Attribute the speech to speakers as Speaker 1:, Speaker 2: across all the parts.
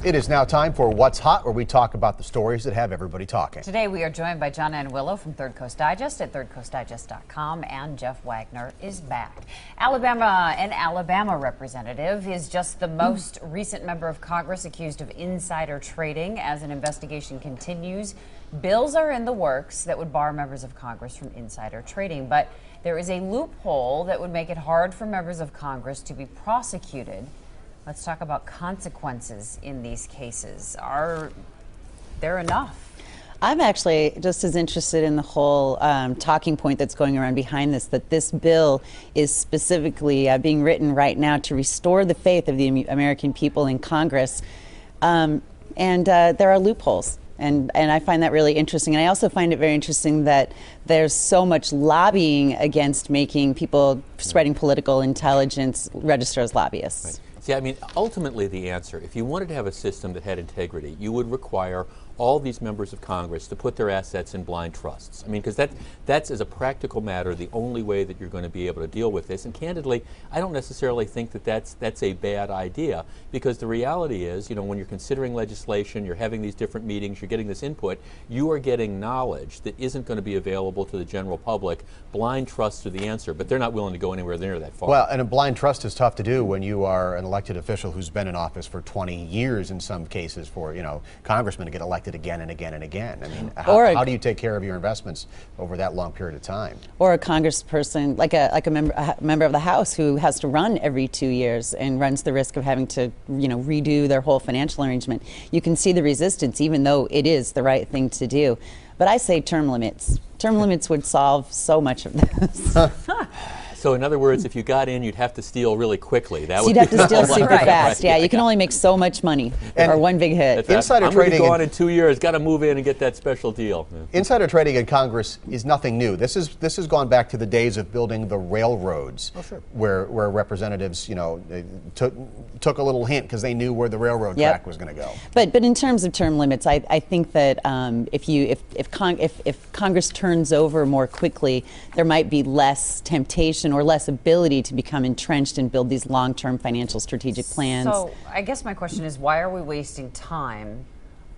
Speaker 1: It is now time for What's Hot, where we talk about the stories that have everybody talking.
Speaker 2: Today we are joined by Jon Anne Willow from ThirdCoast Digest at thirdcoastdigest.com, and Jeff Wagner is back. An Alabama representative is just the most recent member of Congress accused of insider trading as an investigation continues. Bills are in the works that would bar members of Congress from insider trading, but there is a loophole that would make it hard for members of Congress to be prosecuted. Let's talk about consequences in these cases. Are there enough?
Speaker 3: I'm actually just as interested in the whole talking point that's going around behind this, that this bill is specifically being written right now to restore the faith of the American people in Congress. And there are loopholes. And I find that really interesting. And I also find it very interesting that there's so much lobbying against making people spreading political intelligence register as lobbyists.
Speaker 4: Right. See, I mean, ultimately the answer, if you wanted to have a system that had integrity, you would require all these members of Congress to put their assets in blind trusts. I mean, because that's, as a practical matter, the only way that you're going to be able to deal with this. And candidly, I don't necessarily think that that's a bad idea, because the reality is, you know, when you're considering legislation, you're having these different meetings, you're getting this input, you are getting knowledge that isn't going to be available to the general public. Blind trusts are the answer, but they're not willing to go anywhere near that far.
Speaker 1: Well, and a blind trust is tough to do when you are an elected official who's been in office for 20 years in some cases. For, you know, congressmen to get elected again and again and again. I mean, how do you take care of your investments over that long period of time?
Speaker 3: Or a congressperson, like a member of the House who has to run every 2 years and runs the risk of having to, you know, redo their whole financial arrangement. You can see the resistance, even though it is the right thing to do. But I say term limits. Term limits would solve so much of this.
Speaker 4: So in other words, if you got in, you'd have to steal really quickly.
Speaker 3: So you'd have to steal super fast. Yeah, you can only make so much money for one big hit.
Speaker 1: Insider trading.
Speaker 4: I'm going to go on in 2 years. Got to move in and get that special deal. Yeah.
Speaker 1: Insider trading in Congress is nothing new. This has gone back to the days of building the railroads, where representatives, you know, took a little hint because they knew where the railroad track was going to go.
Speaker 3: But in terms of term limits, I think that if Congress turns over more quickly, there might be less temptation or less ability to become entrenched and build these long-term financial strategic plans.
Speaker 2: So I guess my question is, why are we wasting time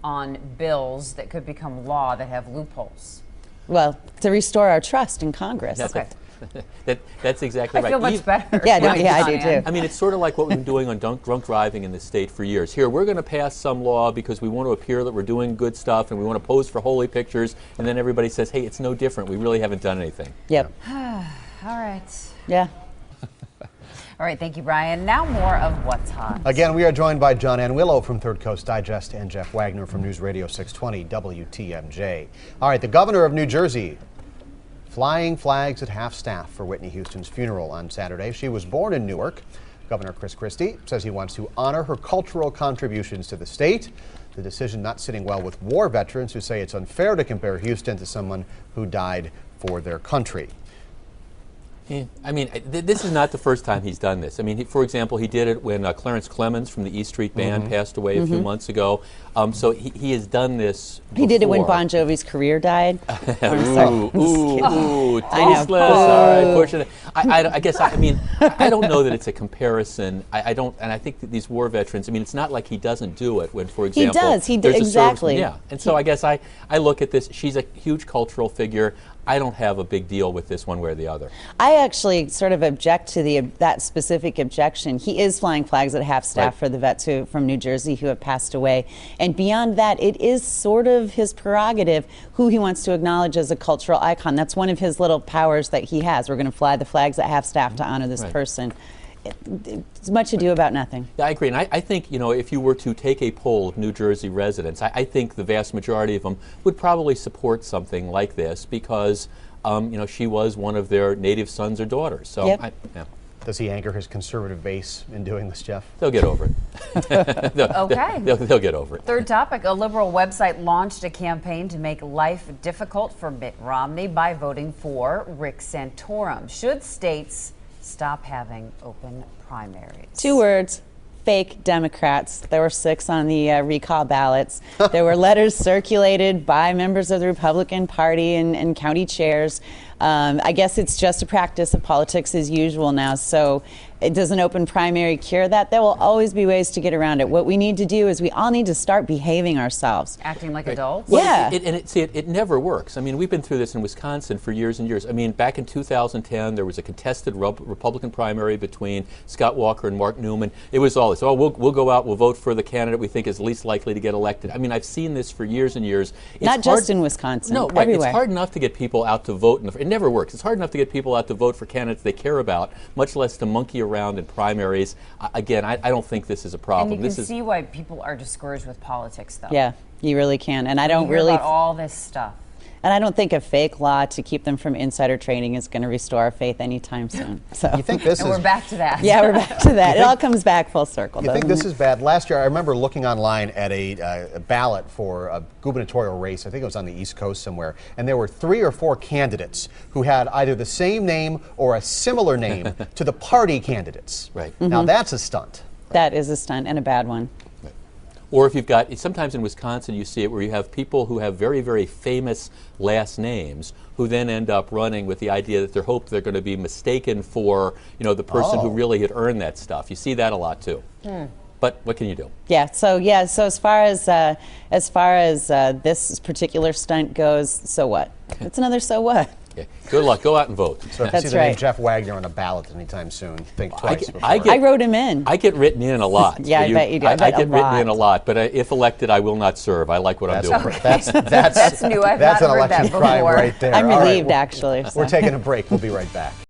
Speaker 2: on bills that could become law that have loopholes?
Speaker 3: Well, to restore our trust in Congress.
Speaker 2: Okay.
Speaker 4: That's exactly right.
Speaker 2: I feel much better.
Speaker 3: Yeah, I do too.
Speaker 4: I mean, it's sort of like what we've been doing on drunk driving in the state for years. Here, we're going to pass some law because we want to appear that we're doing good stuff and we want to pose for holy pictures, and then everybody says, hey, it's no different. We really haven't done anything.
Speaker 3: Yep.
Speaker 2: All right.
Speaker 3: Yeah.
Speaker 2: All right, thank you, Brian. Now more of What's Hot.
Speaker 1: Again, we are joined by Jon Anne Willow from Third Coast Digest and Jeff Wagner from News Radio 620 WTMJ. All right, the governor of New Jersey flying flags at half-staff for Whitney Houston's funeral on Saturday. She was born in Newark. Governor Chris Christie says he wants to honor her cultural contributions to the state. The decision not sitting well with war veterans who say it's unfair to compare Houston to someone who died for their country.
Speaker 4: Yeah. I mean, this is not the first time he's done this. I mean, for example, he did it when Clarence Clemens from the E Street Band passed away a few months ago. So he has done this before.
Speaker 3: He did it when Bon Jovi's career died.
Speaker 4: Ooh, tasteless. All right, pushing it. I guess, I mean, I don't know that it's a comparison. I don't, and I think that these war veterans, I mean, it's not like he doesn't do it when, for example,
Speaker 3: he does, exactly.
Speaker 4: Yeah, and so I guess I look at this, she's a huge cultural figure. I don't have a big deal with this one way or the other.
Speaker 3: I actually sort of object to that specific objection. He is flying flags at half-staff for the vets from New Jersey who have passed away. And beyond that, it is sort of his prerogative who he wants to acknowledge as a cultural icon. That's one of his little powers that he has. We're going to fly the flags at half-staff to honor this person. It's much ado about nothing.
Speaker 4: Yeah, I agree. And I think, you know, if you were to take a poll of New Jersey residents, I think the vast majority of them would probably support something like this because, you know, she was one of their native sons or daughters. So, yeah.
Speaker 1: Does he anger his conservative base in doing this, Jeff?
Speaker 4: They'll get over it. They'll get over it.
Speaker 2: Third topic, a liberal website launched a campaign to make life difficult for Mitt Romney by voting for Rick Santorum. Should states stop having open primaries?
Speaker 3: 2 words: fake Democrats. There were 6 on the recall ballots. There were letters circulated by members of the Republican Party and county chairs. I guess it's just a practice of politics as usual now. So Does an open primary cure that? There will always be ways to get around it. What we need to do is we all need to start behaving ourselves.
Speaker 2: Acting like adults?
Speaker 4: Well,
Speaker 3: Yeah.
Speaker 4: It never works. I mean, we've been through this in Wisconsin for years and years. I mean, back in 2010, there was a contested Republican primary between Scott Walker and Mark Newman. It was all this, oh, we'll go out, we'll vote for the candidate we think is least likely to get elected. I mean, I've seen this for years and years.
Speaker 3: Not just in Wisconsin,
Speaker 4: no, right.
Speaker 3: everywhere.
Speaker 4: It's hard enough to get people out to vote. It never works. It's hard enough to get people out to vote for candidates they care about, much less to monkey around in primaries. Again, I don't think this is a problem.
Speaker 2: And you can see why people are discouraged with politics, though.
Speaker 3: Yeah, you really can. And I don't
Speaker 2: hear about all this stuff.
Speaker 3: And I don't think a fake law to keep them from insider trading is going to restore our faith anytime soon. So
Speaker 1: You think this
Speaker 2: And
Speaker 1: is...
Speaker 2: we're back to that.
Speaker 3: yeah, we're back to that. It all comes back full circle.
Speaker 1: You think
Speaker 3: doesn't
Speaker 1: this
Speaker 3: it?
Speaker 1: is bad? Last year, I remember looking online at a ballot for a gubernatorial race. I think it was on the East Coast somewhere. And there were 3 or 4 candidates who had either the same name or a similar name to the party candidates.
Speaker 4: Right.
Speaker 1: Now, that's a stunt.
Speaker 3: That is a stunt and a bad one.
Speaker 4: Or if you've got, sometimes in Wisconsin you see it where you have people who have very, very famous last names who then end up running with the idea that they're going to be mistaken for, the person who really had earned that stuff. You see that a lot too. But what can you do?
Speaker 3: Yeah. So as far as this particular stunt goes, so what? It's another so what.
Speaker 4: Okay. Good luck. Go out and vote.
Speaker 1: So if you
Speaker 3: That's
Speaker 1: see the name
Speaker 3: right.
Speaker 1: Jeff Wagner on a ballot anytime soon, think twice before.
Speaker 3: I wrote him in.
Speaker 4: I get written in a lot.
Speaker 3: Yeah, I bet you do. I bet
Speaker 4: get
Speaker 3: a
Speaker 4: written in
Speaker 3: lot.
Speaker 4: a lot, but if elected, I will not serve. I like what I'm doing.
Speaker 1: That's
Speaker 2: new. I've
Speaker 1: that's
Speaker 2: not
Speaker 1: an
Speaker 2: heard that
Speaker 1: election crime
Speaker 2: before.
Speaker 1: right there.
Speaker 3: I'm
Speaker 1: All right,
Speaker 3: relieved, actually.
Speaker 1: We're taking a break. We'll be right back.